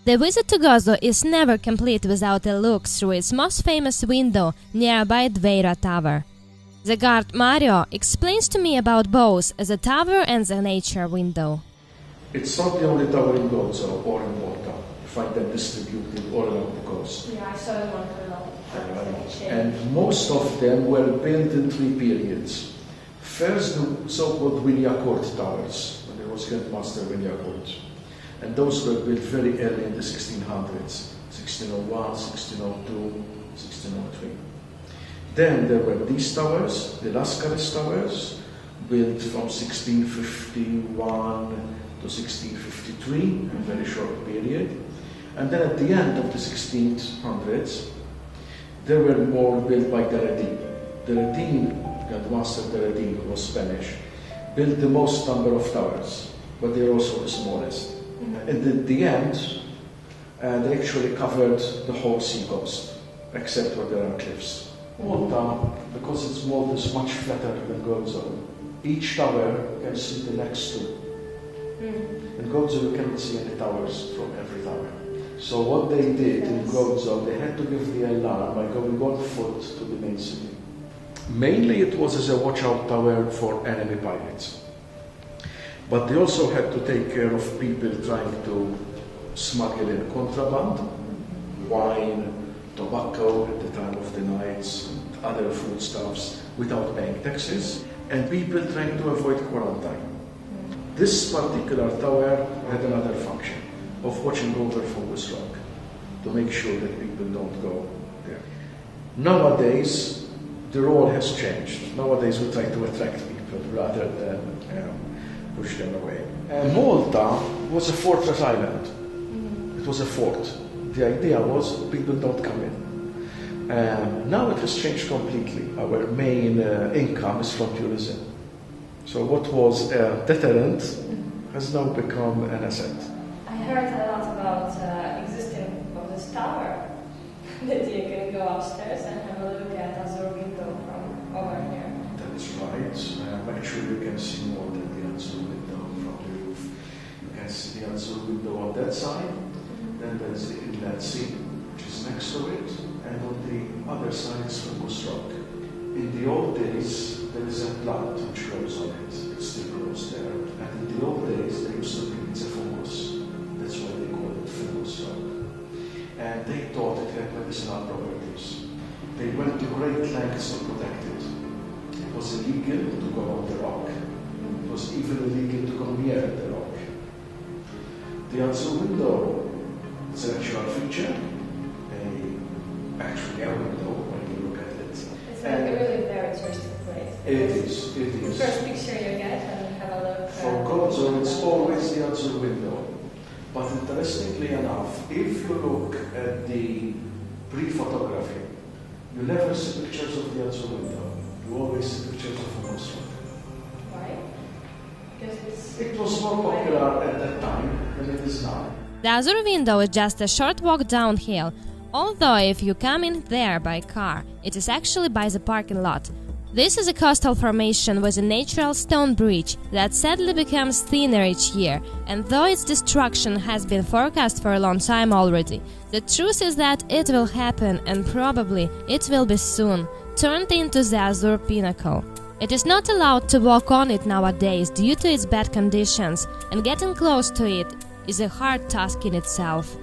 The visit to Gozo is never complete without a look through its most famous window nearby Dveira Tower. The guard Mario explains to me about both the tower and the nature window. It's not the only tower in Gozo or in Malta. You find them distributed all around the coast. Yeah, I saw one below. And most of them were built in three periods. First, the so-called Villa-Court towers, when there was Grandmaster Villa-Court. And those were built very early in the 1600s, 1601, 1602, 1603. Then there were these towers, the Lascaris towers, built from 1651 to 1653, a very short period. And then at the end of the 1600s, there were more built by Deredin. Deredin, Grandmaster Deredin, who was Spanish, built the most number of towers, but they're also the smallest. And at the end, they actually covered the whole seacoast, except where there are cliffs. Malta, because its mold is much flatter than Gozo, each tower can see the next two. In Gozo, you cannot see any towers from every tower. So what they did in Gozo, they had to give the alarm by going on foot to the main city. Mainly it was as a watch-out tower for enemy pirates. But they also had to take care of people trying to smuggle in contraband, wine, tobacco at the time of the nights, and other foodstuffs without paying taxes, and people trying to avoid quarantine. This particular tower had another function of watching over Fungus Rock to make sure that people don't go there. Nowadays, the role has changed. Nowadays, we try to attract people rather than push them away. Malta was a fortress island. It was a fort. The idea was people don't come in. Now it has changed completely. Our main income is from tourism. So what was a deterrent has now become an asset. I heard a lot about existing of this tower, that you can go upstairs and have a look at Azure window from over here. That is right. Actually, you can see more than the Azure window from the roof. You can see the Azure window on that side. Then there's the Inlet Sea, which is next to it, and on the other side is Fungus Rock. In the old days, there is a plant which grows on it. It still grows there. And in the old days, they used to think it's a fungus. That's why they call it Fungus Rock. And they thought it had medicinal properties. They went to great lengths to protect it. It was illegal to go on the rock. It was even illegal to come near the rock. The Azure window is an actual feature, actually a window when you look at it. It's like a really very touristic place. It is. The first picture you get and have a look. For Gozo, it's always the Azure window. But interestingly enough, if you look at the pre-photography, you never see pictures of the Azure window. You always see pictures of Fungus Rock. Why? Because it was more popular at that time than it is now. The Azure window is just a short walk downhill, although if you come in there by car, it is actually by the parking lot. This is a coastal formation with a natural stone bridge that sadly becomes thinner each year, and though its destruction has been forecast for a long time already, the truth is that it will happen, and probably it will be soon, turned into the Azure Pinnacle. It is not allowed to walk on it nowadays due to its bad conditions, and getting close to it is a hard task in itself.